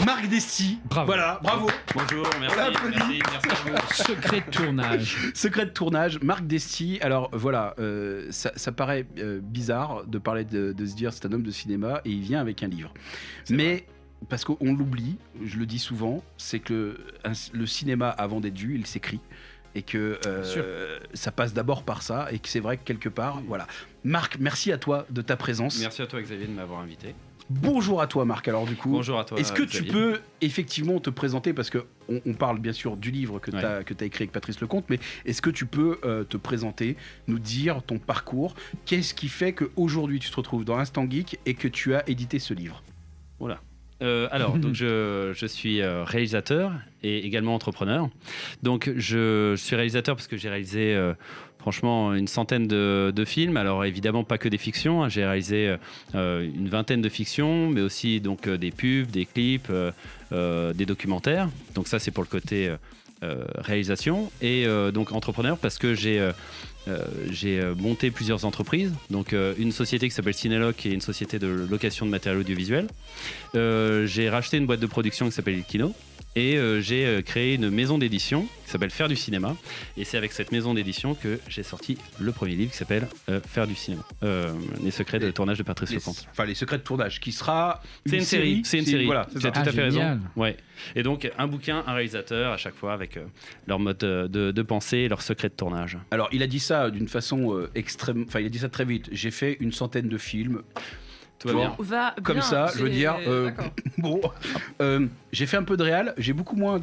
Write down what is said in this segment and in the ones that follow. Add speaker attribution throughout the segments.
Speaker 1: Marc Desti.
Speaker 2: Bravo.
Speaker 1: Voilà, bravo.
Speaker 3: Bonjour, merci à vous.
Speaker 2: Secret de tournage.
Speaker 1: Secret de tournage, Marc Desti. Alors voilà, ça paraît bizarre de parler de se dire c'est un homme de cinéma et il vient avec un livre. Mais parce qu'on l'oublie, je le dis souvent, c'est que le cinéma avant d'être vu, il s'écrit. Et que ça passe d'abord par ça, et que c'est vrai que quelque part, voilà. Marc, merci à toi de ta présence.
Speaker 3: Merci à toi Xavier de m'avoir invité.
Speaker 1: Bonjour à toi Marc, alors du coup.
Speaker 3: Bonjour à toi.
Speaker 1: Est-ce que
Speaker 3: Xavier.
Speaker 1: tu peux effectivement te présenter, parce qu'on parle bien sûr du livre que tu as écrit avec Patrice Lecomte, mais est-ce que tu peux te présenter, nous dire ton parcours, qu'est-ce qui fait qu'aujourd'hui tu te retrouves dans Instant Geek et que tu as édité ce livre?
Speaker 3: Voilà. Alors, donc je suis réalisateur et également entrepreneur. Donc, je suis réalisateur parce que j'ai réalisé franchement une centaine de films. Alors, évidemment, pas que des fictions. Hein. J'ai réalisé une vingtaine de fictions, mais aussi donc des pubs, des clips, des documentaires. Donc, ça, c'est pour le côté réalisation. Et donc, entrepreneur parce que j'ai monté plusieurs entreprises, donc une société qui s'appelle Cineloc, qui est une société de location de matériel audiovisuel. J'ai racheté une boîte de production qui s'appelle Kino et j'ai créé une maison d'édition qui s'appelle Faire du cinéma. Et c'est avec cette maison d'édition que j'ai sorti le premier livre qui s'appelle Faire du cinéma. Les secrets de tournage de Patrice Lecomte.
Speaker 1: Enfin, les secrets de tournage, qui sera
Speaker 3: C'est une série. C'est une série.
Speaker 1: Voilà,
Speaker 3: tu as tout à fait
Speaker 2: génial.
Speaker 3: raison. Ouais. Et donc, un bouquin, un réalisateur, à chaque fois, avec leur mode de pensée et leurs secrets de tournage.
Speaker 1: Alors, il a dit ça d'une façon extrême. Enfin, il a dit ça très vite. J'ai fait une centaine de films.
Speaker 3: Tout va bien.
Speaker 1: Comme ça, je veux dire. Bon, j'ai fait un peu de réal. J'ai beaucoup moins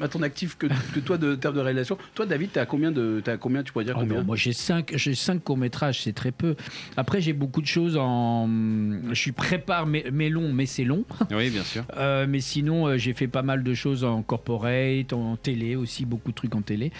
Speaker 1: à ton actif que toi de termes de réalisation. Toi, David, t'as combien tu pourrais dire combien?
Speaker 2: Non, moi j'ai 5 courts-métrages, c'est très peu. Après, j'ai beaucoup de choses je prépare mes longs, mais c'est long.
Speaker 3: Oui, bien sûr.
Speaker 2: Mais sinon, j'ai fait pas mal de choses en corporate, en télé aussi, beaucoup de trucs en télé.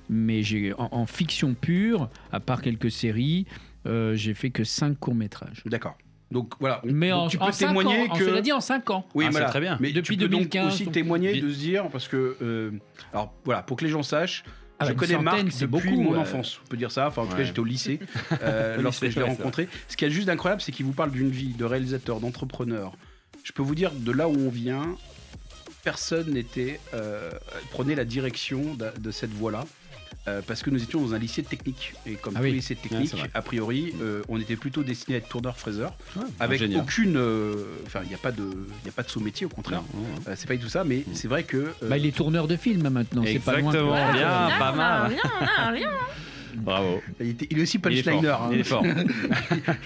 Speaker 2: Mais en fiction pure, à part quelques séries, j'ai fait que 5 courts-métrages.
Speaker 1: D'accord. Donc voilà,
Speaker 2: Mais
Speaker 1: tu peux témoigner que...
Speaker 2: cela dit, en 5 ans.
Speaker 1: Oui,
Speaker 3: c'est
Speaker 1: voilà.
Speaker 3: très bien.
Speaker 1: Mais
Speaker 2: Depuis
Speaker 1: tu peux
Speaker 2: 2015,
Speaker 1: donc aussi témoigner de se dire, parce que... alors voilà, pour que les gens sachent, je
Speaker 2: une
Speaker 1: connais
Speaker 2: centaine,
Speaker 1: Marc
Speaker 2: c'est
Speaker 1: depuis
Speaker 2: beaucoup,
Speaker 1: mon enfance, on peut dire ça. Enfin, en tout cas, j'étais au lycée lorsque je l'ai rencontré. Ce qui est juste incroyable, c'est qu'il vous parle d'une vie de réalisateur, d'entrepreneur. Je peux vous dire, de là où on vient, personne prenait la direction de cette voie-là. Parce que nous étions dans un lycée technique et comme tous les lycées techniques, a priori, on était plutôt destiné à être tourneur-fraiseur, avec aucune, enfin il n'y a pas de sous-métier, au contraire. C'est pas du tout ça, mais c'est vrai que
Speaker 2: il est tourneur de films maintenant, c'est pas loin.
Speaker 3: Exactement, bien, pas mal.
Speaker 4: Rien.
Speaker 3: Bravo.
Speaker 1: Il est aussi punchliner.
Speaker 3: Il est fort.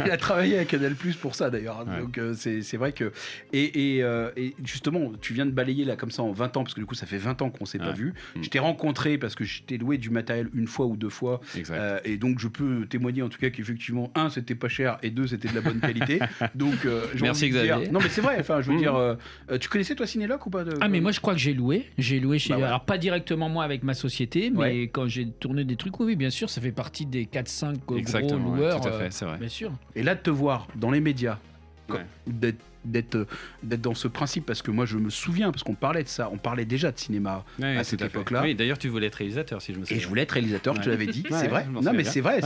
Speaker 1: Il a travaillé à Canal+ pour ça d'ailleurs.
Speaker 3: Ouais.
Speaker 1: Donc c'est vrai que et justement, tu viens de balayer là comme ça en 20 ans, parce que du coup ça fait 20 ans qu'on s'est pas vu. Je t'ai rencontré parce que je t'ai loué du matériel une fois ou deux fois. Et donc je peux témoigner en tout cas qu'effectivement, 1, c'était pas cher, et 2, c'était de la bonne qualité. Donc
Speaker 3: merci Xavier.
Speaker 1: Non mais c'est vrai, enfin je veux dire, tu connaissais toi Cinéloc ou pas
Speaker 2: mais moi je crois que j'ai loué chez
Speaker 1: voilà.
Speaker 2: alors pas directement moi avec ma société, mais quand j'ai tourné des trucs, oui bien sûr, ça fait partie des 4-5 gros loueurs.
Speaker 3: Tout à fait, c'est vrai.
Speaker 2: Bien sûr.
Speaker 1: Et là de te voir dans les médias, d'être dans ce principe, parce que moi je me souviens, parce qu'on parlait de ça, on parlait déjà de cinéma à cette époque-là.
Speaker 3: Oui, d'ailleurs tu voulais être réalisateur, si je me souviens.
Speaker 1: Et je voulais être réalisateur, je te l'avais dit, c'est vrai.
Speaker 3: Non mais
Speaker 1: c'est vrai.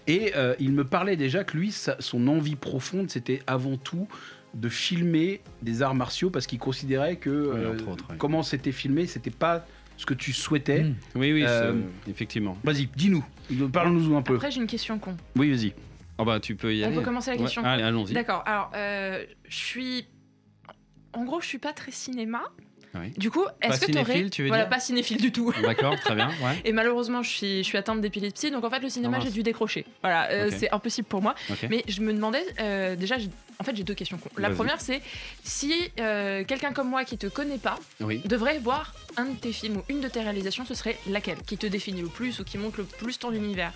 Speaker 1: Et il me parlait déjà que lui, son envie profonde, c'était avant tout de filmer des arts martiaux, parce qu'il considérait que
Speaker 3: entre autres,
Speaker 1: comment c'était filmé, c'était pas ce que tu souhaitais.
Speaker 3: Oui, effectivement.
Speaker 1: Vas-y, dis-nous, parle-nous un peu.
Speaker 4: Après, j'ai une question con.
Speaker 1: Oui, vas-y.
Speaker 3: Tu peux y aller.
Speaker 4: On peut commencer la question.
Speaker 3: Allez, allons-y.
Speaker 4: D'accord. Alors, en gros, je suis pas très cinéma.
Speaker 3: Oui.
Speaker 4: Du coup, est-ce que
Speaker 3: cinéphile, tu veux dire ?
Speaker 4: pas cinéphile du tout.
Speaker 3: D'accord, très bien. Ouais.
Speaker 4: Et malheureusement, je suis atteinte d'épilepsie, donc en fait, le cinéma, j'ai dû décrocher. Voilà,
Speaker 3: Okay.
Speaker 4: c'est impossible pour moi.
Speaker 3: Okay.
Speaker 4: Mais je me demandais, déjà, j'ai 2 questions. La première, c'est si quelqu'un comme moi qui te connaît pas devrait voir un de tes films ou une de tes réalisations, ce serait laquelle qui te définit le plus ou qui montre le plus ton univers?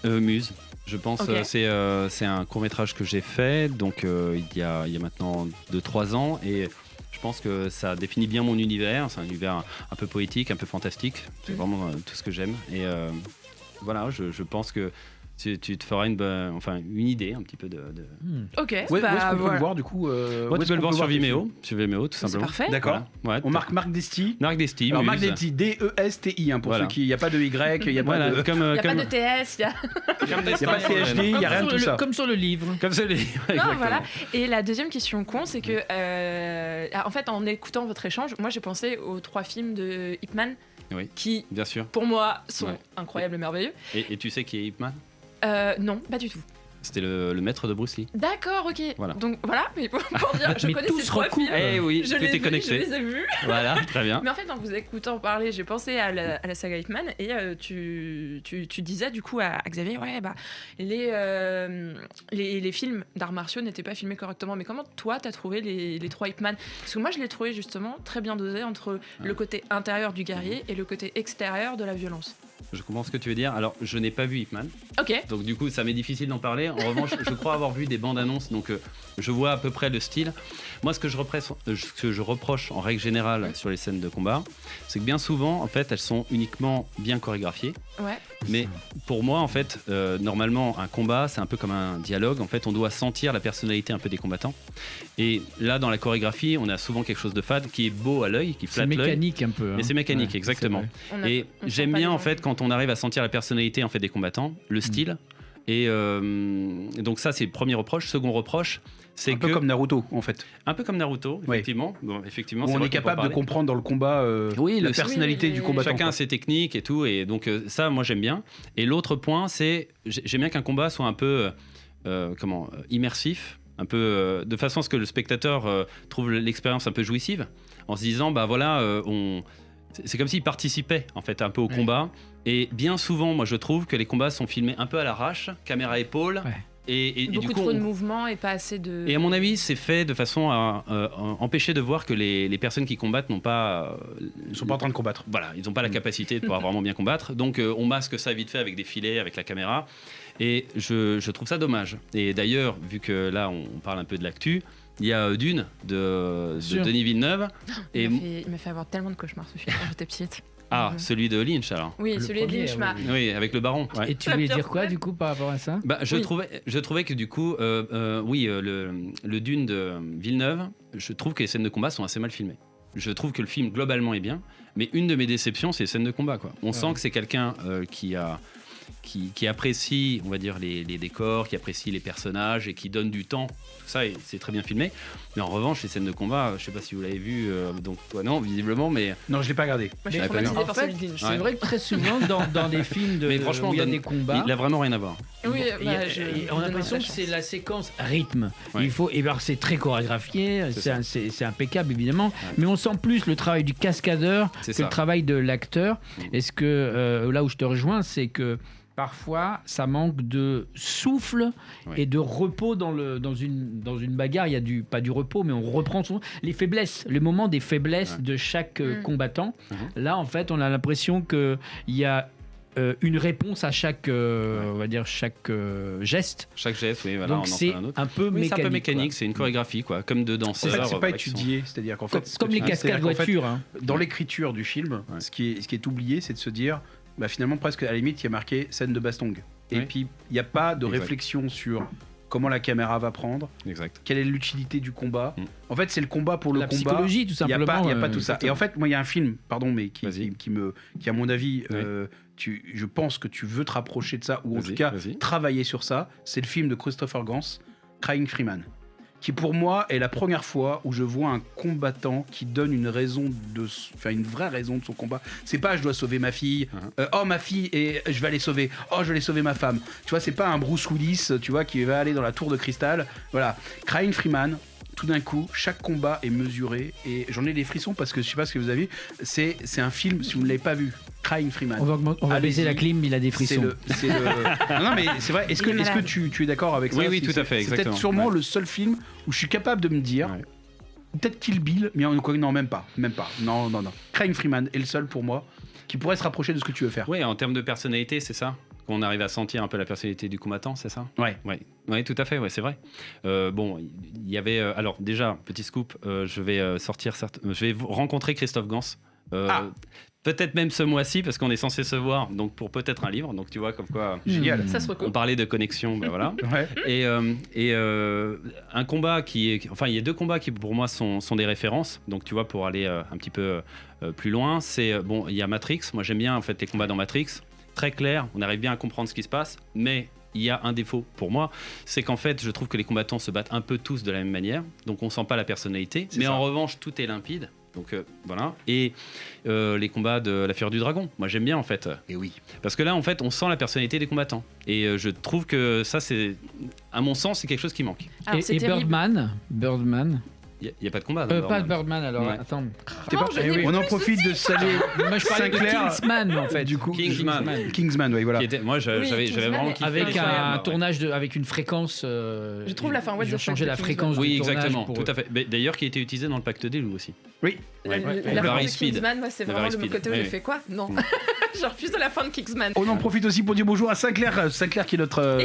Speaker 3: Muse. Je pense
Speaker 4: Okay.
Speaker 3: c'est un court-métrage que j'ai fait, donc il y a maintenant 2-3 ans, et je pense que ça définit bien mon univers. C'est un univers un peu poétique, un peu fantastique. C'est vraiment tout ce que j'aime. Et voilà, je pense que tu te feras une idée un petit peu de...
Speaker 4: Ok.
Speaker 1: Où est-ce qu'on peut le voir du coup
Speaker 3: Tu peux le voir sur Vimeo, tout simplement.
Speaker 4: C'est parfait.
Speaker 1: D'accord.
Speaker 3: Voilà.
Speaker 1: On marque Marc Desty.
Speaker 3: Marc Desty.
Speaker 1: Alors Marc Desty, D-E-S-T-I, pour ceux qui... Il n'y a pas de Y, il n'y a pas de...
Speaker 4: Il n'y a pas de TS, il y a...
Speaker 1: Il n'y a pas de CHD, il n'y a rien de tout ça.
Speaker 2: Comme sur le livre.
Speaker 3: Comme sur le livre, exactement.
Speaker 4: Voilà. Et la deuxième question con, c'est que, en fait, en écoutant votre échange, moi j'ai pensé aux 3 films de Ip Man, qui,
Speaker 3: bien sûr,
Speaker 4: pour moi, sont incroyables et merveilleux.
Speaker 3: Et tu sais qui est Ip Man ?
Speaker 4: Non, pas du tout.
Speaker 3: C'était le maître de Bruce Lee.
Speaker 4: D'accord, ok.
Speaker 3: Voilà.
Speaker 4: Donc voilà, mais pour dire, je connais ces 3 films.
Speaker 3: Eh oui,
Speaker 4: je
Speaker 3: tout est connecté.
Speaker 4: Je les ai vus.
Speaker 3: Voilà, très bien.
Speaker 4: Mais en fait, en vous écoutant parler, j'ai pensé à la saga Ip Man et tu disais du coup à Xavier, les films d'arts martiaux n'étaient pas filmés correctement. Mais comment toi, t'as trouvé les 3 Ip Man ? Parce que moi, je l'ai trouvé justement très bien dosé entre le côté intérieur du guerrier et le côté extérieur de la violence.
Speaker 3: Je comprends ce que tu veux dire. Alors, je n'ai pas vu Ip Man.
Speaker 4: Ok.
Speaker 3: Donc, du coup, ça m'est difficile d'en parler. En revanche, je crois avoir vu des bandes annonces, donc je vois à peu près le style. Moi, ce que je reproche en règle générale sur les scènes de combat, c'est que bien souvent, en fait, elles sont uniquement bien chorégraphiées.
Speaker 4: Ouais.
Speaker 3: Mais pour moi, en fait, normalement, un combat, c'est un peu comme un dialogue. En fait, on doit sentir la personnalité un peu des combattants. Et là, dans la chorégraphie, on a souvent quelque chose de fade qui est beau à l'œil, qui flatte l'œil.
Speaker 2: C'est mécanique un peu.
Speaker 3: Mais c'est mécanique, exactement. Et j'aime bien, en fait, quand on arrive à sentir la personnalité en fait des combattants, le style. Et donc ça, c'est le premier reproche. Second reproche, c'est
Speaker 1: un peu comme Naruto, en fait.
Speaker 3: Un peu comme Naruto, effectivement.
Speaker 1: Oui.
Speaker 3: Bon, effectivement,
Speaker 1: on est capable de comprendre dans le combat la personnalité du combattant.
Speaker 3: Chacun a ses techniques et tout. Et donc ça, moi, j'aime bien. Et l'autre point, c'est j'aime bien qu'un combat soit un peu immersif, un peu de façon à ce que le spectateur trouve l'expérience un peu jouissive, en se disant, c'est comme s'il participait en fait un peu au combat. Et bien souvent, moi, je trouve que les combats sont filmés un peu à l'arrache, caméra épaule. Ouais. Et
Speaker 4: beaucoup
Speaker 3: du coup,
Speaker 4: trop de mouvements et pas assez de...
Speaker 3: Et à mon avis, c'est fait de façon à empêcher de voir que les personnes qui combattent n'ont pas...
Speaker 1: Ils ne sont pas en train de combattre.
Speaker 3: Voilà, ils n'ont pas la capacité de pouvoir vraiment bien combattre. Donc on masque ça vite fait avec des filets, avec la caméra. Et je trouve ça dommage. Et d'ailleurs, vu que là, on parle un peu de l'actu, il y a Dune de Denis Villeneuve.
Speaker 4: Il m'a fait avoir tellement de cauchemars ce film quand j'étais petite.
Speaker 3: Ah, celui de Lynch alors.
Speaker 4: Oui, celui de Lynch.
Speaker 3: Oui, avec le baron. Ouais.
Speaker 2: Et tu voulais dire quoi du coup par rapport à ça ?
Speaker 3: Je trouvais que du coup, le Dune de Villeneuve, je trouve que les scènes de combat sont assez mal filmées. Je trouve que le film globalement est bien, mais une de mes déceptions, c'est les scènes de combat. On sent que c'est quelqu'un qui apprécie, on va dire, les décors, qui apprécie les personnages et qui donne du temps. Tout ça, c'est très bien filmé. Mais en revanche, les scènes de combat, je sais pas si vous l'avez vu, donc toi non, visiblement, mais...
Speaker 1: Non, je l'ai pas regardé.
Speaker 4: Moi, je suis traumatisée par celui de Lynch.
Speaker 2: C'est vrai que très souvent, dans des films où il y a des combats...
Speaker 3: Il a vraiment rien à voir.
Speaker 4: Oui,
Speaker 2: on a l'impression que c'est la séquence rythme. Il faut, c'est très chorégraphié, c'est impeccable évidemment, mais on sent plus le travail du cascadeur que le travail de l'acteur. Est-ce que là où je te rejoins, c'est que parfois, ça manque de souffle et de repos dans une bagarre. Il y a pas du repos, mais on reprend les faiblesses, le moment des faiblesses de chaque combattant. Là, en fait, on a l'impression qu'il y a une réponse à chaque, on va dire, chaque geste.
Speaker 3: Chaque geste, oui. Voilà,
Speaker 2: donc c'est un peu mécanique.
Speaker 3: C'est un peu mécanique, c'est une chorégraphie, comme de danser.
Speaker 1: En fait, c'est pas étudié, c'est-à-dire qu'en fait,
Speaker 2: comme les cascades voitures.
Speaker 1: Dans l'écriture du film, ce qui est oublié, c'est de se dire, finalement, presque à la limite, il y a marqué scène de baston. Et puis, il n'y a pas de réflexion sur comment la caméra va prendre, quelle est l'utilité du combat. En fait, c'est le combat pour le combat. La
Speaker 2: psychologie, tout simplement.
Speaker 1: Il n'y a pas tout ça. Et en fait, moi, il y a un film, mais qui à mon avis, je pense que tu veux te rapprocher de ça, ou en tout cas travailler sur ça. C'est le film de Christopher Gans, Crying Freeman, qui pour moi est la première fois où je vois un combattant qui donne une vraie raison de son combat. C'est pas je dois sauver ma fille, ma fille et je vais aller sauver, je vais aller sauver ma femme. Tu vois, c'est pas un Bruce Willis, tu vois, qui va aller dans la tour de cristal. Voilà, Crying Freeman. Tout d'un coup, chaque combat est mesuré et j'en ai des frissons parce que je sais pas ce que vous avez vu. C'est un film, si vous ne l'avez pas vu, Crying Freeman.
Speaker 2: On va baisser la clim, il a des frissons.
Speaker 1: Non, mais c'est vrai. Est-ce que tu es d'accord avec ça?
Speaker 3: Oui, tout à fait.
Speaker 1: C'est peut-être sûrement le seul film où je suis capable de me dire, peut-être Kill Bill, mais non, même pas. Non. Crying Freeman est le seul pour moi qui pourrait se rapprocher de ce que tu veux faire.
Speaker 3: Oui, en termes de personnalité, c'est ça. Qu'on arrive à sentir un peu la personnalité du combattant, c'est ça? Oui, tout à fait, c'est vrai. Il y avait... alors déjà, petit scoop, je vais rencontrer Christophe Gans. Peut-être même ce mois-ci, parce qu'on est censé se voir, donc pour peut-être un livre. Donc tu vois, comme quoi.
Speaker 1: Génial.
Speaker 4: Ça se recoupe.
Speaker 3: On parlait de connexion, ben voilà.
Speaker 1: Ouais.
Speaker 3: Et un combat qui est. Enfin, il y a 2 combats qui pour moi sont des références. Donc tu vois, pour aller un petit peu plus loin, c'est. Bon, il y a Matrix. Moi, j'aime bien en fait les combats dans Matrix. Très clair, on arrive bien à comprendre ce qui se passe, mais. Il y a un défaut pour moi, c'est qu'en fait, je trouve que les combattants se battent un peu tous de la même manière, donc on sent pas la personnalité. Mais en revanche, tout est limpide. Donc voilà. Et les combats de la Fureur du Dragon, moi j'aime bien en fait.
Speaker 1: Et oui.
Speaker 3: Parce que là, en fait, on sent la personnalité des combattants. Et je trouve que ça, c'est, à mon sens, c'est quelque chose qui manque.
Speaker 4: Alors, c'est terrible.
Speaker 2: Birdman.
Speaker 3: Il n'y a pas de combat.
Speaker 2: Pas de Birdman alors,
Speaker 3: Ouais.
Speaker 2: attends.
Speaker 1: On en profite de saluer
Speaker 2: Moi je parlais de
Speaker 1: Sinclair.
Speaker 2: Kingsman en fait.
Speaker 1: Du coup,
Speaker 3: Kingsman.
Speaker 1: oui, voilà.
Speaker 3: Moi, j'avais
Speaker 4: Kingsman
Speaker 3: vraiment
Speaker 4: est
Speaker 3: kiffé.
Speaker 2: Avec
Speaker 3: les
Speaker 2: un
Speaker 3: combats, ouais.
Speaker 2: tournage avec une fréquence.
Speaker 4: Je trouve la fin what
Speaker 2: ils
Speaker 4: the
Speaker 2: ont changé
Speaker 4: fuck
Speaker 2: la
Speaker 4: de
Speaker 2: fréquence.
Speaker 3: Oui,
Speaker 2: du tournage
Speaker 3: exactement,
Speaker 2: pour-
Speaker 3: tout à fait. Mais d'ailleurs, qui a été utilisé dans le Pacte des loups aussi.
Speaker 1: Oui.
Speaker 3: Ouais.
Speaker 4: La fin
Speaker 3: Very
Speaker 4: de
Speaker 3: Speed.
Speaker 4: Kingsman, moi, c'est
Speaker 3: Le
Speaker 4: vraiment
Speaker 3: Very
Speaker 4: de mon
Speaker 3: Speed.
Speaker 4: côté où
Speaker 3: Oui,
Speaker 4: j'ai
Speaker 3: oui.
Speaker 4: fait quoi? Non. Je refuse de la fin de Kingsman.
Speaker 1: On en profite aussi pour dire bonjour à Sinclair. Sinclair qui est notre.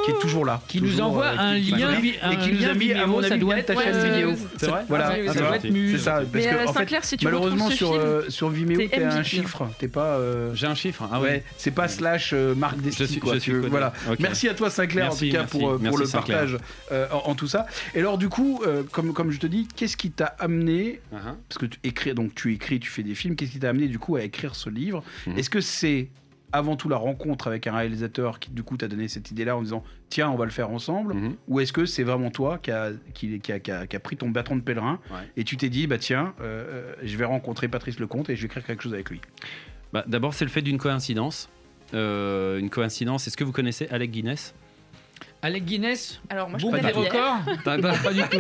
Speaker 1: qui est toujours là.
Speaker 2: Qui nous envoie un lien
Speaker 1: et qui nous a mis, à mon
Speaker 2: ça
Speaker 1: avis,
Speaker 2: doit
Speaker 1: bien
Speaker 2: être
Speaker 1: ta chaîne
Speaker 4: ouais,
Speaker 1: vidéo.
Speaker 3: C'est vrai.
Speaker 1: Voilà,
Speaker 4: oui,
Speaker 1: ça
Speaker 4: ça
Speaker 1: doit
Speaker 4: doit
Speaker 1: être
Speaker 3: être
Speaker 1: c'est ça. Parce
Speaker 4: Mais
Speaker 1: que en fait,
Speaker 4: Sinclair, si tu
Speaker 1: malheureusement
Speaker 4: retrouves ce
Speaker 1: sur Vimeo,
Speaker 4: t'es
Speaker 1: t'as un
Speaker 4: MVP.
Speaker 1: chiffre. T'es pas.
Speaker 3: J'ai un chiffre. Ah ouais.
Speaker 1: Ouais, c'est pas slash Marc Desti, quoi.
Speaker 3: je suis codé.
Speaker 1: Voilà.
Speaker 3: Ok.
Speaker 1: Merci à toi Sinclair
Speaker 3: Merci,
Speaker 1: en tout cas
Speaker 3: merci.
Speaker 1: pour
Speaker 3: Merci,
Speaker 1: le
Speaker 3: Sinclair.
Speaker 1: partage en tout ça. Et alors du coup, comme je te dis, qu'est-ce qui t'a amené,
Speaker 3: Uh-huh.
Speaker 1: parce que tu écris, tu fais des films, qu'est-ce qui t'a amené du coup à écrire ce livre?
Speaker 3: Mhm.
Speaker 1: Est-ce que c'est avant tout la rencontre avec un réalisateur qui du coup t'a donné cette idée-là en disant tiens on va le faire ensemble,
Speaker 3: Mhm.
Speaker 1: ou est-ce que c'est vraiment toi qui a pris ton bâton de pèlerin
Speaker 3: Ouais.
Speaker 1: et tu t'es dit bah tiens je vais rencontrer Patrice Lecomte et je vais écrire quelque chose avec lui?
Speaker 3: Bah, d'abord, c'est le fait d'une coïncidence. Est-ce que vous connaissez Alec Guinness?
Speaker 2: Alec Guinness,
Speaker 4: Alors, moi, je
Speaker 2: bon
Speaker 4: connais
Speaker 2: des
Speaker 4: la bière.
Speaker 2: records. Pas du tout.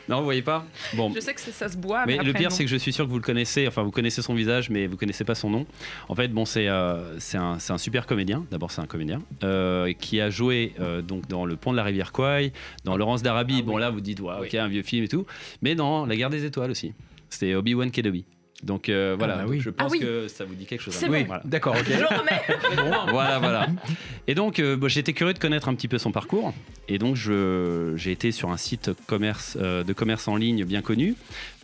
Speaker 3: Non, vous voyez pas. Bon.
Speaker 4: Je sais que ça se boit.
Speaker 3: Mais
Speaker 4: après,
Speaker 3: le pire,
Speaker 4: non.
Speaker 3: c'est que je suis sûr que vous le connaissez. Enfin, vous connaissez son visage, mais vous connaissez pas son nom. En fait, bon, c'est un super comédien. D'abord, c'est un comédien qui a joué donc dans Le Pont de la Rivière Kwai, dans Laurence d'Arabie. Bon, là, vous dites, ouais, ok, un vieux film et tout. Mais dans La Guerre des Étoiles aussi. C'était Obi-Wan Kenobi. Donc voilà,
Speaker 2: bah
Speaker 3: donc
Speaker 2: oui.
Speaker 3: je pense
Speaker 4: Ah oui.
Speaker 3: que ça vous dit quelque chose.
Speaker 4: C'est
Speaker 3: hein.
Speaker 4: bon.
Speaker 3: Voilà.
Speaker 1: D'accord, ok.
Speaker 4: Je le remets.
Speaker 3: Voilà. Et donc, j'étais curieux de connaître un petit peu son parcours. Et donc, j'ai été sur un site de commerce en ligne bien connu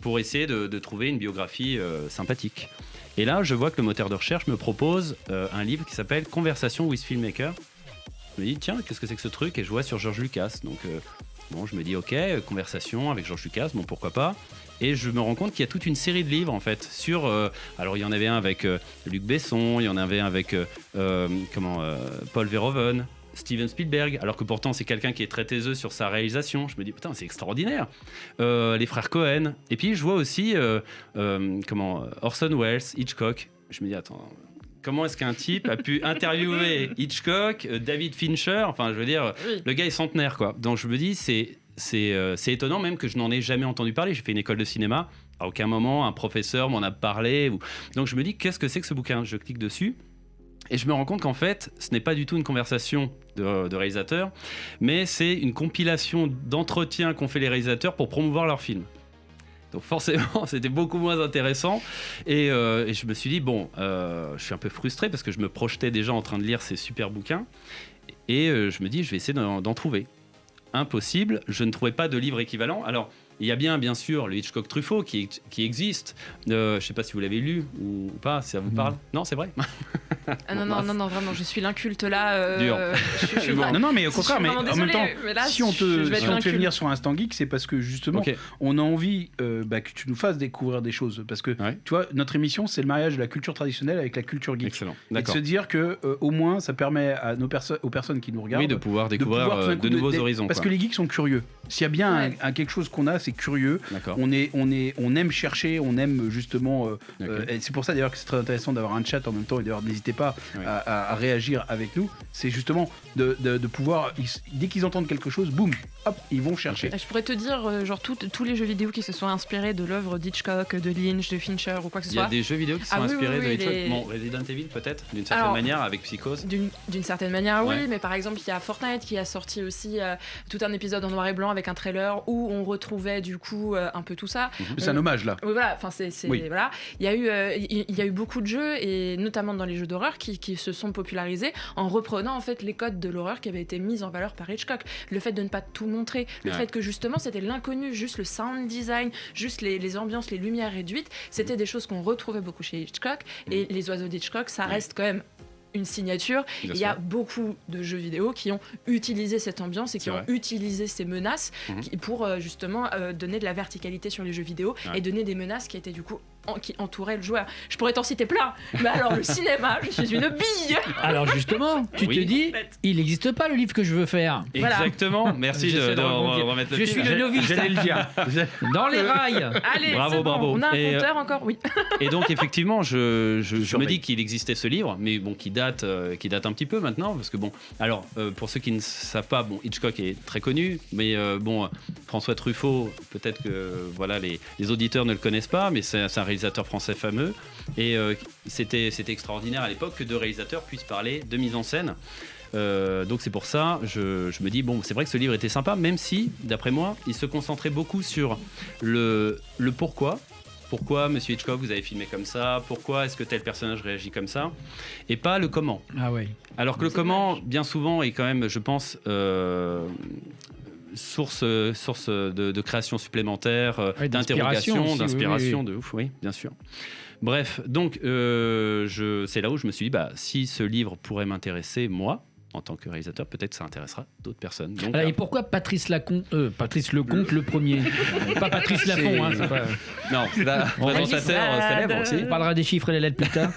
Speaker 3: pour essayer de trouver une biographie sympathique. Et là, je vois que le moteur de recherche me propose un livre qui s'appelle Conversation with Filmmaker. Je me dis, tiens, qu'est-ce que c'est que ce truc? Et je vois sur George Lucas. Donc, bon, je me dis, ok, conversation avec George Lucas, bon, pourquoi pas. Et je me rends compte qu'il y a toute une série de livres en fait sur. Alors il y en avait un avec Luc Besson, il y en avait un avec Paul Verhoeven, Steven Spielberg. Alors que pourtant c'est quelqu'un qui est très taiseux sur sa réalisation. Je me dis putain c'est extraordinaire. Les frères Cohen. Et puis je vois aussi Orson Welles, Hitchcock. Je me dis attends. Comment est-ce qu'un type a pu interviewer Hitchcock, David Fincher? Enfin, je veux dire,
Speaker 4: Oui.
Speaker 3: le gars est centenaire, quoi. Donc je me dis, c'est étonnant même que je n'en ai jamais entendu parler. J'ai fait une école de cinéma. À aucun moment, un professeur m'en a parlé. Donc je me dis, qu'est-ce que c'est que ce bouquin? Je clique dessus. Et je me rends compte qu'en fait, ce n'est pas du tout une conversation de réalisateurs, mais c'est une compilation d'entretiens qu'ont fait les réalisateurs pour promouvoir leur film. Donc forcément, c'était beaucoup moins intéressant. Et je me suis dit, bon, je suis un peu frustré parce que je me projetais déjà en train de lire ces super bouquins. Et je me dis, je vais essayer d'en trouver. Impossible, je ne trouvais pas de livre équivalent. Alors, il y a bien sûr le Hitchcock Truffaut qui existe. Je ne sais pas si vous l'avez lu ou pas, si ça vous parle. Non, c'est vrai.
Speaker 4: Ah non, vraiment, je suis l'inculte là.
Speaker 3: Dur.
Speaker 4: Je suis
Speaker 3: Bon.
Speaker 1: Non, mais au contraire, mais en même temps,
Speaker 4: mais là,
Speaker 1: si on
Speaker 4: je vais
Speaker 1: te
Speaker 4: être
Speaker 1: fait
Speaker 4: l'inculte.
Speaker 1: venir sur Instant Geek, c'est parce que justement,
Speaker 3: Ok.
Speaker 1: on a envie que tu nous fasses découvrir des choses. Parce que,
Speaker 3: Ouais.
Speaker 1: tu vois, notre émission, c'est le mariage de la culture traditionnelle avec la culture geek.
Speaker 3: Excellent.
Speaker 1: Et de
Speaker 3: D'accord.
Speaker 1: se dire que, au moins, ça permet à aux personnes qui nous regardent
Speaker 3: Oui, de pouvoir découvrir
Speaker 1: tout d'un coup
Speaker 3: de nouveaux
Speaker 1: des-
Speaker 3: horizons.
Speaker 1: Parce
Speaker 3: quoi.
Speaker 1: que les geeks sont curieux. S'il y a bien
Speaker 4: Ouais.
Speaker 1: quelque chose qu'on a, c'est curieux.
Speaker 3: D'accord.
Speaker 1: On aime chercher, on aime justement. Et c'est pour ça d'ailleurs que c'est très intéressant d'avoir un chat en même temps. Et d'ailleurs, n'hésitez pas
Speaker 3: Ouais.
Speaker 1: à réagir avec nous. C'est justement de pouvoir, dès qu'ils entendent quelque chose, boum, hop, ils vont chercher.
Speaker 4: Je pourrais te dire, genre, tous les jeux vidéo qui se sont inspirés de l'œuvre d'Hitchcock, de Lynch, de Fincher ou quoi que ce
Speaker 3: Il y a
Speaker 4: soit.
Speaker 3: des jeux vidéo qui sont
Speaker 4: Ah oui,
Speaker 3: inspirés
Speaker 4: oui,
Speaker 3: de
Speaker 4: oui,
Speaker 3: Hitchcock.
Speaker 4: les-
Speaker 3: Bon, Resident Evil peut-être, d'une certaine
Speaker 4: Alors,
Speaker 3: manière, avec Psychose.
Speaker 4: D'une certaine manière, oui,
Speaker 3: Ouais.
Speaker 4: mais par exemple, il y a Fortnite qui a sorti aussi tout un épisode en noir et blanc avec un trailer où on retrouvait entourait du coup un peu tout ça.
Speaker 1: C'est un hommage là.
Speaker 4: Voilà, enfin voilà. Il y a eu beaucoup de jeux et notamment dans les jeux d'horreur qui se sont popularisés en reprenant en fait les codes de l'horreur qui avaient été mis en valeur par Hitchcock. Le fait de ne pas tout montrer, le fait que justement c'était l'inconnu, juste le sound design, juste les ambiances, les lumières réduites, c'était des choses qu'on retrouvait beaucoup chez Hitchcock. Et les oiseaux d'Hitchcock, ça reste quand même une signature. Il y a beaucoup de jeux vidéo qui ont utilisé cette ambiance et qui ont utilisé ces menaces pour justement donner de la verticalité sur les jeux vidéo et donner des menaces qui étaient du coup qui entouraient le joueur. Je pourrais t'en citer plein, mais alors le cinéma, je suis une bille.
Speaker 2: Alors justement, tu te dis, il n'existe pas le livre que je veux faire.
Speaker 3: Exactement, voilà. Merci de remettre le
Speaker 2: Je suis le novice,
Speaker 3: j'allais le dire.
Speaker 2: Dans les rails.
Speaker 4: Allez,
Speaker 3: bravo.
Speaker 4: On a un compteur encore, oui.
Speaker 3: Et donc effectivement, je me dis qu'il existait ce livre, mais bon, qui date un petit peu maintenant, parce que bon, alors pour ceux qui ne savent pas, bon, Hitchcock est très connu, mais bon, François Truffaut, peut-être que voilà, les auditeurs ne le connaissent pas, mais c'est un réalisateur français fameux, et c'était extraordinaire à l'époque que deux réalisateurs puissent parler de mise en scène. Donc c'est pour ça, je me dis, bon, c'est vrai que ce livre était sympa, même si, d'après moi, il se concentrait beaucoup sur le pourquoi. Pourquoi, monsieur Hitchcock, vous avez filmé comme ça? Pourquoi est-ce que tel personnage réagit comme ça? Et pas le comment.
Speaker 2: Ah ouais.
Speaker 3: Alors que le comment, bien souvent, est quand même, je pense, source de création supplémentaire, d'interrogation, d'inspiration, de ouf, oui, bien sûr. Bref, donc c'est là où je me suis dit, si ce livre pourrait m'intéresser, moi, en tant que réalisateur, peut-être ça intéressera d'autres personnes. Donc,
Speaker 2: et pourquoi Patrice Lecomte le premier? Pas Patrice Lafont, hein, c'est pas...
Speaker 3: Non, c'est un présentateur célèbre aussi.
Speaker 2: On parlera des chiffres et des lettres plus tard.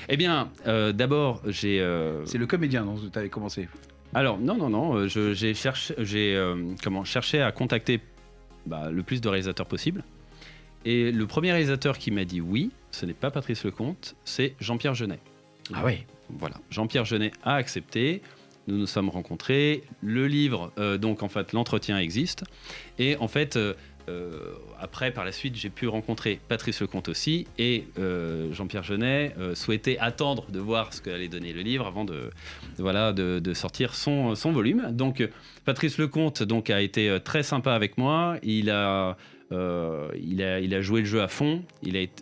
Speaker 3: Eh bien, d'abord, j'ai...
Speaker 1: C'est le comédien dont tu avais commencé.
Speaker 3: Alors, non, j'ai cherché à contacter le plus de réalisateurs possible. Et le premier réalisateur qui m'a dit oui, ce n'est pas Patrice Lecomte, c'est Jean-Pierre Jeunet.
Speaker 2: Ah ouais.
Speaker 3: Voilà, Jean-Pierre Jeunet a accepté, nous nous sommes rencontrés, le livre, donc en fait l'entretien existe, et en fait après par la suite j'ai pu rencontrer Patrice Lecomte aussi, et Jean-Pierre Jeunet souhaitait attendre de voir ce qu'allait donner le livre avant de sortir son volume. Donc Patrice Lecomte donc, a été très sympa avec moi, il a joué le jeu à fond.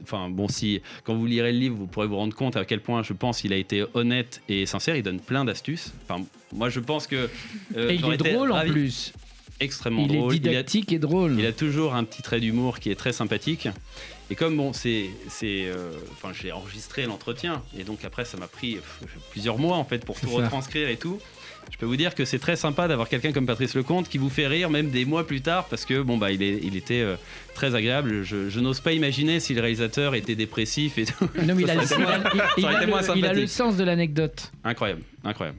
Speaker 3: Quand vous lirez le livre, vous pourrez vous rendre compte à quel point je pense qu'il a été honnête et sincère. Il donne plein d'astuces. Moi, je pense que
Speaker 2: et il est drôle en plus.
Speaker 3: Extrêmement drôle.
Speaker 2: Il est didactique et drôle.
Speaker 3: Il a toujours un petit trait d'humour qui est très sympathique. Et comme j'ai enregistré l'entretien, et donc après ça m'a pris plusieurs mois en fait pour tout retranscrire et tout. Je peux vous dire que c'est très sympa d'avoir quelqu'un comme Patrice Lecomte qui vous fait rire même des mois plus tard, parce que il était très agréable. Je n'ose pas imaginer si le réalisateur était dépressif et tout.
Speaker 2: Non, mais il a le sens de l'anecdote.
Speaker 3: Incroyable.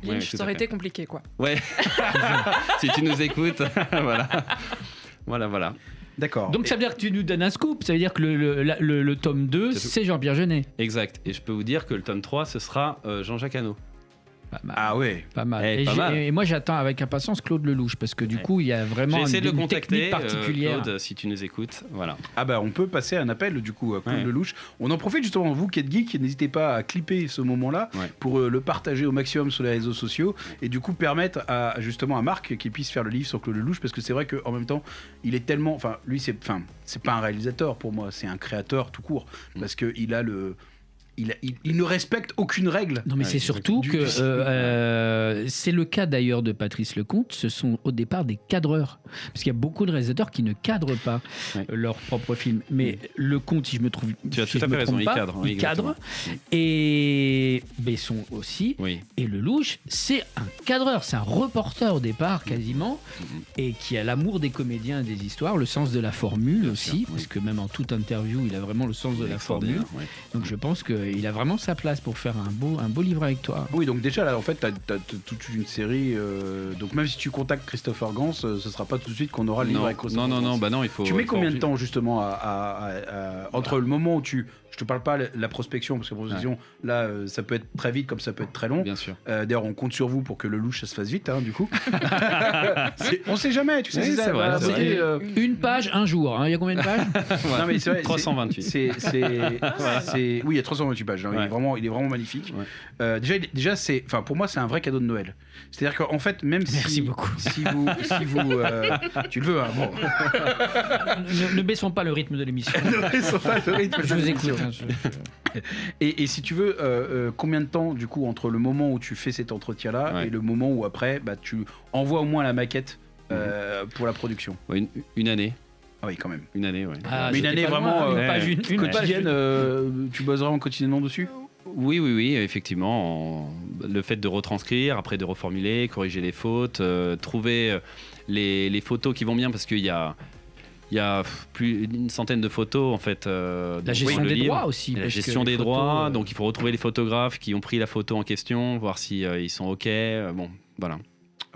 Speaker 4: Lynch, ça aurait été compliqué, quoi.
Speaker 3: Ouais. Si tu nous écoutes, voilà.
Speaker 1: D'accord.
Speaker 2: Donc ça veut dire que tu nous donnes un scoop, ça veut dire que le tome 2, c'est Jean-Pierre Jeunet.
Speaker 3: Exact. Et je peux vous dire que le tome 3, ce sera Jean-Jacques Hano.
Speaker 1: Ah ouais.
Speaker 2: Pas mal.
Speaker 3: Et
Speaker 2: moi j'attends avec impatience Claude Lelouch, parce que du coup il y a vraiment une technique particulière.
Speaker 3: Claude, si tu nous écoutes, voilà.
Speaker 1: On peut passer un appel du coup à Claude Lelouch. On en profite justement, vous qui êtes geek, n'hésitez pas à clipper ce moment-là pour le partager au maximum sur les réseaux sociaux et du coup permettre à Marc qu'il puisse faire le livre sur Claude Lelouch, parce que c'est vrai qu'en même temps il est tellement, lui c'est pas un réalisateur pour moi, c'est un créateur tout court, parce que il a il ne respecte aucune règle.
Speaker 2: Non, mais c'est surtout que c'est le cas d'ailleurs de Patrice Lecomte. Ce sont au départ des cadreurs, parce qu'il y a beaucoup de réalisateurs qui ne cadrent pas leur propre film. Mais Lecomte, si je me trouve,
Speaker 3: tu as tout à fait raison,
Speaker 2: il cadre. Et Besson aussi. Oui. Et Lelouch, c'est un cadreur, c'est un reporter au départ quasiment, et qui a l'amour des comédiens et des histoires, le sens de la formule aussi, parce que même en toute interview, il a vraiment le sens de la formule. Donc je pense que il a vraiment sa place pour faire un beau livre avec toi.
Speaker 1: Oui, donc déjà là en fait t'as toute une série, donc même si tu contactes Christopher Gans, ce sera pas tout de suite qu'on aura le livre avec Christopher Gans.
Speaker 3: Non, il faut.
Speaker 1: Tu mets combien de temps justement entre le moment où je te parle pas la prospection, parce que la prospection là ça peut être très vite comme ça peut être très long.
Speaker 3: Bien sûr.
Speaker 1: D'ailleurs on compte sur vous pour que le louche ça se fasse vite du coup. On sait jamais, tu sais.
Speaker 3: Oui, c'est vrai.
Speaker 2: Une page un jour, il y a combien de pages?
Speaker 1: Non mais c'est vrai,
Speaker 3: 328.
Speaker 1: Oui, il y a 328 128 pages. Il est vraiment magnifique. Ouais. Déjà pour moi, c'est un vrai cadeau de Noël. C'est-à-dire qu'en fait, même
Speaker 2: Merci beaucoup.
Speaker 1: Si vous tu le veux, hein, bon.
Speaker 2: Ne baissons pas le rythme de l'émission.
Speaker 1: Ne baissons pas le rythme.
Speaker 2: Je vous écoute.
Speaker 1: Et si tu veux, combien de temps, du coup, entre le moment où tu fais cet entretien-là et le moment où après, tu envoies au moins la maquette pour la production?
Speaker 3: Une année.
Speaker 1: Ah oui, quand même.
Speaker 3: Une année, ouais.
Speaker 1: Mais une année vraiment
Speaker 2: une
Speaker 1: quotidienne, tu bosses vraiment quotidiennement dessus?
Speaker 3: Oui, effectivement. Le fait de retranscrire, après de reformuler, corriger les fautes, trouver les photos qui vont bien, parce qu'il y a plus d'une centaine de photos en fait.
Speaker 2: La gestion des droits aussi.
Speaker 3: La gestion des droits, donc il faut retrouver les photographes qui ont pris la photo en question, voir si ils sont OK. Bon, voilà.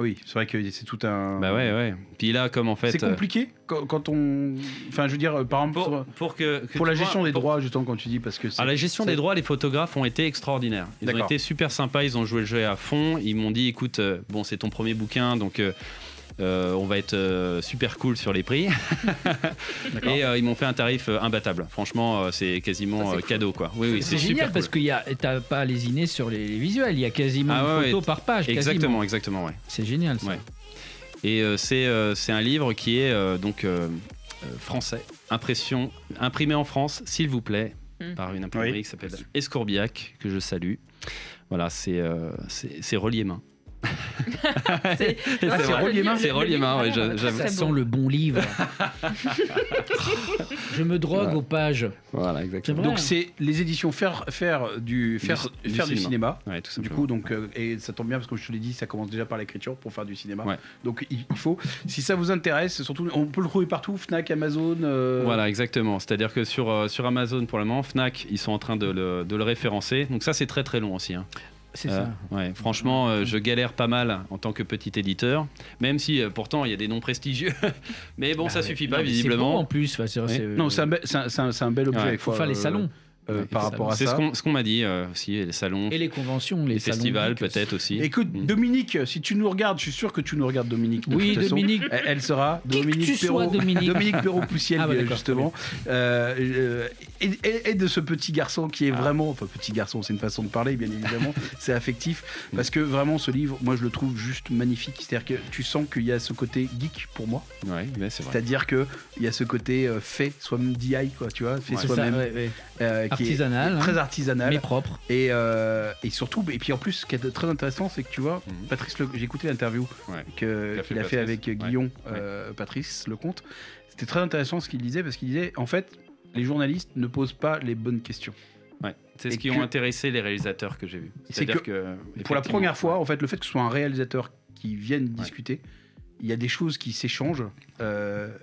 Speaker 1: Oui, c'est vrai que c'est tout un...
Speaker 3: Bah ouais. Puis là, comme en fait...
Speaker 1: C'est compliqué quand on... Enfin, je veux dire, par exemple... Pour la gestion des droits, justement, quand tu dis, parce que...
Speaker 3: La gestion des droits, les photographes ont été extraordinaires. Ils ont été super sympas, ils ont joué le jeu à fond. Ils m'ont dit, écoute, bon, c'est ton premier bouquin, donc... on va être super cool sur les prix. Et ils m'ont fait un tarif imbattable. Franchement, c'est quasiment cadeau, quoi. Oui,
Speaker 2: c'est génial cool. Parce que t'as pas lésiné sur les visuels. Il y a quasiment une photo par page.
Speaker 3: Exactement, ouais.
Speaker 2: C'est génial, ça.
Speaker 3: Ouais. Et c'est un livre qui est français, imprimé en France, s'il vous plaît, par une imprimerie qui s'appelle Escourbiac, que je salue. Voilà, c'est relié main.
Speaker 4: C'est
Speaker 3: relié main. C'est relié main, ouais,
Speaker 2: ça sent le bon livre. Je me drogue aux pages.
Speaker 3: Voilà, exactement.
Speaker 1: Donc c'est les éditions faire du cinéma.
Speaker 3: Ouais, tout
Speaker 1: du coup, donc et ça tombe bien parce que je te l'ai dit, ça commence déjà par l'écriture pour faire du cinéma. Ouais. Donc il faut, si ça vous intéresse, surtout on peut le trouver partout, Fnac, Amazon.
Speaker 3: Voilà, exactement. C'est-à-dire que sur Amazon pour le moment, Fnac, ils sont en train de le référencer. Donc ça, c'est très très long aussi. Hein.
Speaker 2: C'est ça.
Speaker 3: Ouais, franchement, je galère pas mal en tant que petit éditeur, même si pourtant il y a des noms prestigieux. Mais bon, ça suffit pas, visiblement.
Speaker 2: C'est bon en plus.
Speaker 1: Non, c'est un bel objet.
Speaker 2: Il faut faire les salons.
Speaker 1: Par rapport à ça.
Speaker 3: C'est ce qu'on m'a dit aussi, les salons.
Speaker 2: Et les conventions, les
Speaker 3: festivals peut-être aussi.
Speaker 1: Écoute, Dominique, si tu nous regardes, je suis sûr que tu nous regardes, Dominique.
Speaker 2: Oui, Dominique.
Speaker 1: Elle sera Dominique Perrault-Poussiel, justement. Et de ce petit garçon qui est vraiment... Enfin, petit garçon, c'est une façon de parler, bien évidemment. C'est affectif. Parce que vraiment, ce livre, moi, je le trouve juste magnifique. C'est-à-dire que tu sens qu'il y a ce côté geek pour moi.
Speaker 3: Ouais, c'est vrai.
Speaker 1: C'est-à-dire qu'il y a ce côté fait soi-même DIY, quoi, tu vois, fait soi-même.
Speaker 2: Artisanal,
Speaker 1: très artisanal,
Speaker 2: mais propre.
Speaker 1: Et surtout, et puis en plus, ce qui est très intéressant, c'est que tu vois, Patrice, j'ai écouté l'interview qu'il a fait avec Guillaume, Patrice Lecomte. C'était très intéressant ce qu'il disait, parce qu'il disait, en fait, les journalistes ne posent pas les bonnes questions.
Speaker 3: Ouais. C'est ce qui ont intéressé les réalisateurs que j'ai vus. C'est-à-dire que
Speaker 1: pour la première fois, en fait, le fait que ce soit un réalisateur qui vienne discuter, il y a des choses qui s'échangent.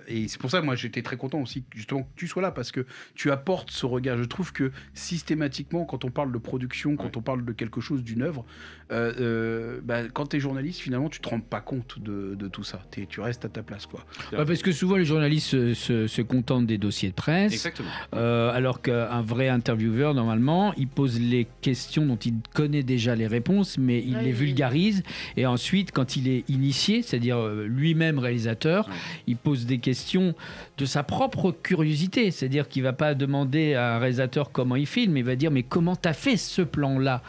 Speaker 1: Et c'est pour ça que moi j'étais très content aussi justement que tu sois là, parce que tu apportes ce regard. Je trouve que systématiquement, quand on parle de production, quand on parle de quelque chose, d'une œuvre, quand tu es journaliste, finalement tu te rends pas compte de tout ça. Tu restes à ta place, quoi.
Speaker 2: Parce que souvent les journalistes se contentent des dossiers de presse.
Speaker 3: Exactement.
Speaker 2: Alors qu'un vrai intervieweur, normalement, il pose les questions dont il connaît déjà les réponses, mais il les vulgarise. Et ensuite, quand il est initié, c'est-à-dire lui-même réalisateur, il pose des questions de sa propre curiosité. C'est-à-dire qu'il ne va pas demander à un réalisateur comment il filme, il va dire mais comment tu as fait ce plan-là ?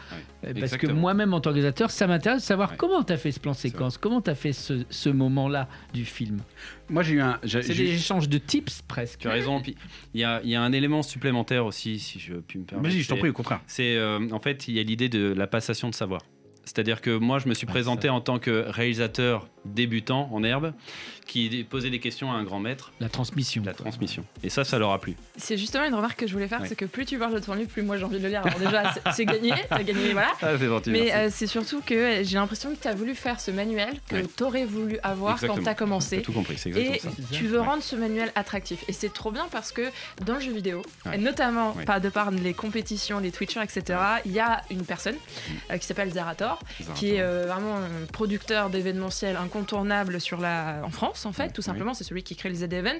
Speaker 2: Parce que moi-même en tant que réalisateur, ça m'intéresse de savoir comment tu as fait ce plan séquence, comment tu as fait ce moment-là du film.
Speaker 1: Moi j'ai eu
Speaker 2: c'est des échanges de tips presque.
Speaker 3: Tu as raison. Puis il y a un élément supplémentaire aussi, si je puis me permettre.
Speaker 1: Vas-y, je t'en prie, au contraire.
Speaker 3: C'est en fait il y a l'idée de la passation de savoir. C'est-à-dire que moi, je me suis présenté en tant que réalisateur débutant en herbe qui posait des questions à un grand maître.
Speaker 2: La transmission.
Speaker 3: Et ça leur a plu.
Speaker 4: C'est justement une remarque que je voulais faire, c'est que plus tu parles de ton livre, plus moi j'ai envie de le lire. Alors déjà, c'est gagné, t'as gagné, voilà.
Speaker 3: C'est gentil,
Speaker 4: mais c'est surtout que j'ai l'impression que tu as voulu faire ce manuel que t'aurais voulu avoir quand t'as commencé.
Speaker 3: T'as tout compris, c'est exactement ça.
Speaker 4: Et tu veux rendre ce manuel attractif. Et c'est trop bien parce que dans le jeu vidéo, et notamment pas de par les compétitions, les Twitchers, etc., il y a une personne qui s'appelle Zerator, qui est vraiment un producteur d'événementiel incontournable en France, en fait, tout simplement. C'est celui qui crée les Z-Event,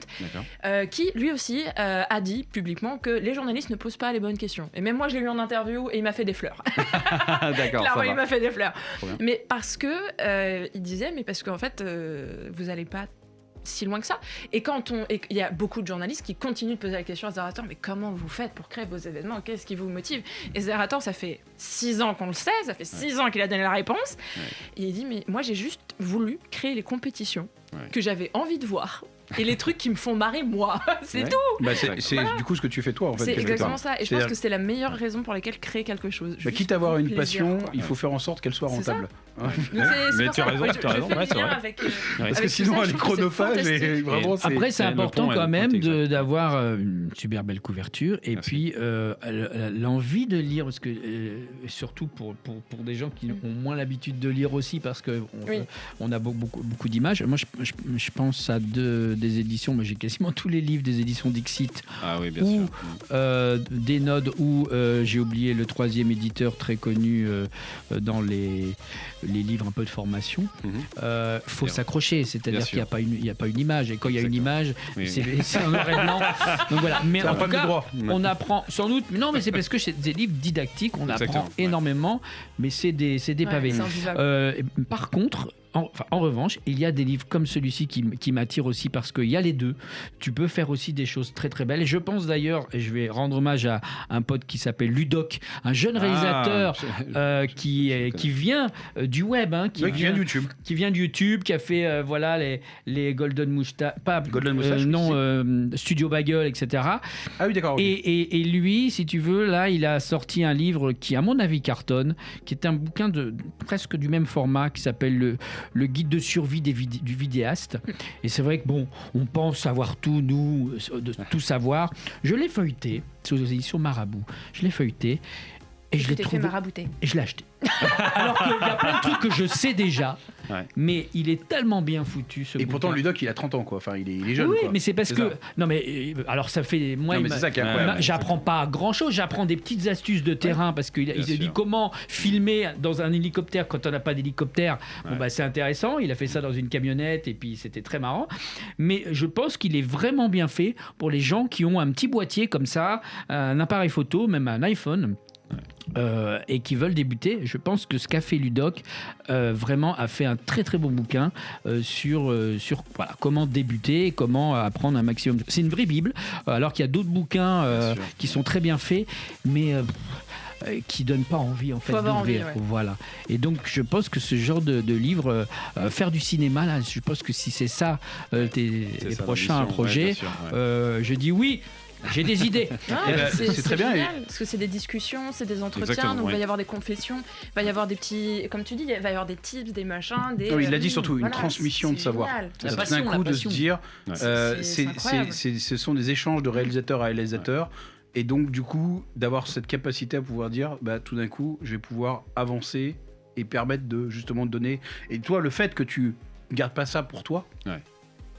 Speaker 4: qui lui aussi a dit publiquement que les journalistes ne posent pas les bonnes questions. Et même moi, je l'ai eu en interview et il m'a fait des fleurs.
Speaker 3: D'accord.
Speaker 4: Clairement, il m'a fait des fleurs. Mais parce que il disait, mais parce qu'en fait, vous n'allez pas si loin que ça. Et il y a beaucoup de journalistes qui continuent de poser la question à Zerator, mais comment vous faites pour créer vos événements? Qu'est-ce qui vous motive? Et Zerator, ça fait 6 ans qu'on le sait, ça fait 6 ans qu'il a donné la réponse. Et il dit, mais moi j'ai juste voulu créer les compétitions que j'avais envie de voir. Et les trucs qui me font marrer, moi, c'est tout.
Speaker 1: Bah c'est du coup ce que tu fais toi en fait.
Speaker 4: C'est exactement ça. Et je pense que c'est la meilleure raison pour laquelle créer quelque chose.
Speaker 1: Quitte à avoir une passion, il faut faire en sorte qu'elle soit rentable.
Speaker 5: Mais tu as raison, c'est vrai.
Speaker 1: Parce que sinon elle est chronophage et vraiment c'est...
Speaker 2: Après c'est important quand même d'avoir une super belle couverture et puis l'envie de lire, parce que surtout pour des gens qui ont moins l'habitude de lire aussi, parce qu'on a beaucoup d'images. Moi je pense à des éditions, mais j'ai quasiment tous les livres des éditions Dixit, des nodes où j'ai oublié le 3e éditeur très connu dans les livres un peu de formation. Faut s'accrocher, c'est-à-dire qu'il n'y a pas une image, et quand il y a une image, c'est un noir et blanc. Donc voilà. Mais en tout cas, on apprend sans doute. Non, mais c'est parce que c'est des livres didactiques, on apprend énormément, mais c'est des pavés. Par contre, en revanche, il y a des livres comme celui-ci qui m'attirent aussi, parce qu'il y a les deux. Tu peux faire aussi des choses très très belles. Et je pense d'ailleurs, et je vais rendre hommage à un pote qui s'appelle Ludoc, un jeune réalisateur qui vient du web, qui vient de YouTube. Qui vient de YouTube, qui a fait les Golden Moustache, Studio Bagel, etc.
Speaker 1: Ah oui, d'accord.
Speaker 2: Et lui, si tu veux, là, il a sorti un livre qui, à mon avis, cartonne, qui est un bouquin presque du même format, qui s'appelle le guide de survie du vidéaste. Et c'est vrai que on pense savoir tout, nous, de tout savoir. Je l'ai feuilleté, c'est aux éditions Marabout. Je l'ai feuilleté et je l'ai trouvé.
Speaker 4: Marabouté.
Speaker 2: Et je l'ai acheté. Alors qu'il y a plein de trucs que je sais déjà, mais il est tellement bien foutu, ce bouquin.
Speaker 1: Et pourtant, Ludoc, il a 30 ans, quoi. Enfin, il est jeune.
Speaker 2: Oui,
Speaker 1: quoi.
Speaker 2: Mais c'est parce que. Non, mais alors ça fait. Moi, j'apprends pas grand-chose. J'apprends des petites astuces de terrain, parce qu'il se dit comment filmer dans un hélicoptère quand on n'a pas d'hélicoptère. C'est intéressant. Il a fait ça dans une camionnette et puis c'était très marrant. Mais je pense qu'il est vraiment bien fait pour les gens qui ont un petit boîtier comme ça, un appareil photo, même un iPhone. Et qui veulent débuter. Je pense que ce qu'a fait Ludoc vraiment a fait un très très bon bouquin sur comment débuter et comment apprendre un maximum. C'est une vraie Bible, alors qu'il y a d'autres bouquins qui sont très bien faits, mais qui donnent pas envie en fait d'ouvrir. Voilà. Et donc je pense que ce genre de livre, faire du cinéma là, je pense que si c'est ça les prochains projets, je dis oui. J'ai des idées.
Speaker 4: C'est très bien. Parce que c'est des discussions, c'est des entretiens, donc il va y avoir des confessions, il va y avoir des petits, comme tu dis, il va y avoir des tips, des machins.
Speaker 1: Il l'a dit surtout, une transmission de savoir. C'est d'un coup de se dire, ce sont des échanges de réalisateur à réalisateur. Et donc du coup, d'avoir cette capacité à pouvoir dire, tout d'un coup, je vais pouvoir avancer et permettre de justement de donner. Et toi, le fait que tu gardes pas ça pour toi.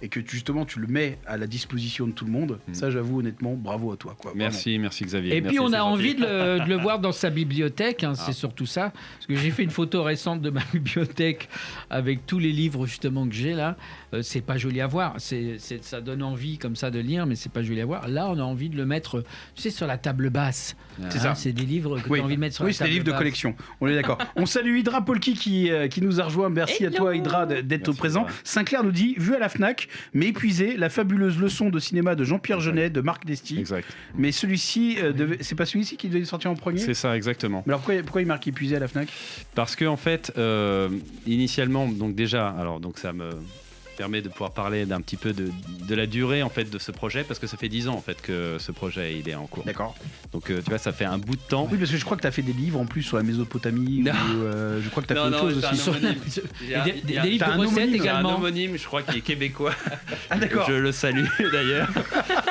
Speaker 1: Et que justement tu le mets à la disposition de tout le monde, ça j'avoue honnêtement, bravo à toi.
Speaker 5: Merci Xavier.
Speaker 2: Et puis on a envie de le voir dans sa bibliothèque, c'est surtout ça. Parce que j'ai fait une photo récente de ma bibliothèque avec tous les livres justement que j'ai là. C'est pas joli à voir, ça donne envie comme ça de lire, mais c'est pas joli à voir. Là on a envie de le mettre, sur la table basse. C'est ça. C'est des livres que tu as envie de mettre sur la table basse. Oui, c'est des livres de collection,
Speaker 1: on est d'accord. On salue Hydra Polki qui nous a rejoint. Merci à toi Hydra d'être présent. Sinclair nous dit, vu à la Fnac, mais épuisé, la fabuleuse leçon de cinéma de Jean-Pierre Jeunet, de Marc Desti.
Speaker 5: Exact.
Speaker 1: Mais celui-ci, c'est pas celui-ci qui devait sortir en premier ?
Speaker 5: C'est ça, exactement.
Speaker 1: Mais alors pourquoi il marque épuisé à la Fnac ?
Speaker 5: Parce que en fait, initialement, donc déjà, ça me permet de pouvoir parler d'un petit peu de la durée en fait de ce projet, parce que ça fait 10 ans en fait que ce projet il est en cours.
Speaker 1: D'accord.
Speaker 5: Donc tu vois, ça fait un bout de temps.
Speaker 1: Oui, parce que je crois que tu as fait des livres en plus sur la Mésopotamie. Je crois que tu as fait autre chose aussi.
Speaker 2: Des livres de recettes également.
Speaker 5: Un homonyme, je crois, qui est québécois.
Speaker 1: Ah d'accord.
Speaker 5: Je le salue d'ailleurs.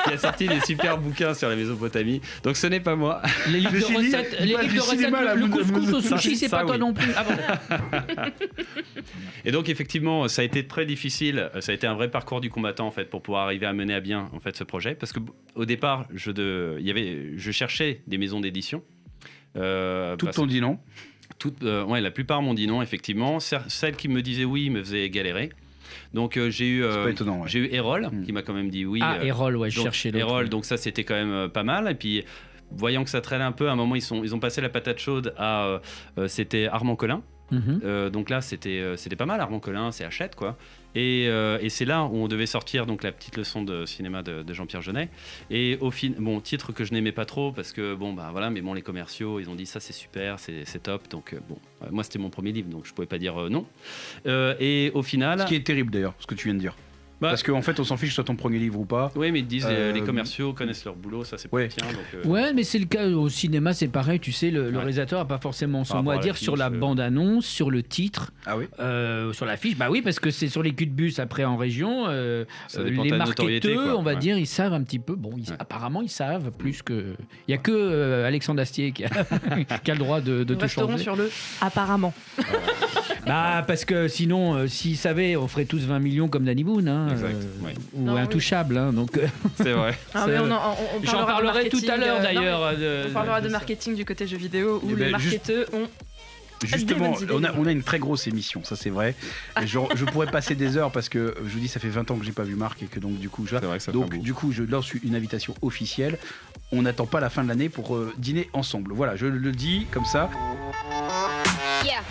Speaker 5: Qui a sorti des super bouquins sur la Mésopotamie. Donc ce n'est pas moi.
Speaker 2: Les livres de recettes, le couscous au sushi, c'est pas toi non plus.
Speaker 5: Et donc effectivement, ça a été très difficile. Ça a été un vrai parcours du combattant en fait pour pouvoir arriver à mener à bien en fait ce projet, parce que au départ je cherchais des maisons d'édition.
Speaker 1: Toutes t'ont dit non.
Speaker 5: La plupart m'ont dit non effectivement. Celles qui me disaient oui me faisaient galérer. Donc j'ai eu Erol qui m'a quand même dit oui.
Speaker 2: Erol, je cherchais l'autre.
Speaker 5: Erol, donc ça c'était quand même pas mal. Et puis voyant que ça traînait un peu, à un moment ils ont passé la patate chaude à c'était Armand Collin.
Speaker 3: Donc là, c'était pas mal. Armand Collin, c'est Hachette, quoi. Et c'est là où on devait sortir donc la petite leçon de cinéma de Jean-Pierre Jeunet. Et au fin, titre que je n'aimais pas trop parce que mais les commerciaux, ils ont dit ça c'est super, c'est top. Donc moi c'était mon premier livre, donc je pouvais pas dire non. Et au final,
Speaker 1: ce qui est terrible d'ailleurs, ce que tu viens de dire. Parce qu'en fait, on s'en fiche que ce soit ton premier livre ou pas.
Speaker 3: Oui, mais ils disent les commerciaux connaissent leur boulot, ça c'est pas tien.
Speaker 2: Ouais, mais c'est le cas au cinéma, c'est pareil. Tu sais, le réalisateur n'a pas forcément son mot à dire sur la bande-annonce, sur le titre, sur l'affiche. Bah oui, parce que c'est sur les culs de bus après en région. Les marketeurs, on va dire, ils savent un petit peu. Bon, apparemment, ils savent plus que. Il y a que Alexandre Astier qui a le droit de tout changer.
Speaker 4: Sur le apparemment.
Speaker 2: Parce que sinon, s'ils savaient, on ferait tous 20 millions comme Danny Boone. Ou Intouchable, donc
Speaker 3: c'est vrai.
Speaker 2: J'en parlerai tout à l'heure d'ailleurs.
Speaker 4: On parlera de marketing du côté jeux vidéo où les marketeurs ont.
Speaker 1: Justement, on a une très grosse émission, ça c'est vrai. Et je pourrais passer des heures parce que je vous dis, ça fait 20 ans que j'ai pas vu Marc et que donc du coup, je lance une invitation officielle. On n'attend pas la fin de l'année pour dîner ensemble. Voilà, je le dis comme ça.
Speaker 6: Yeah.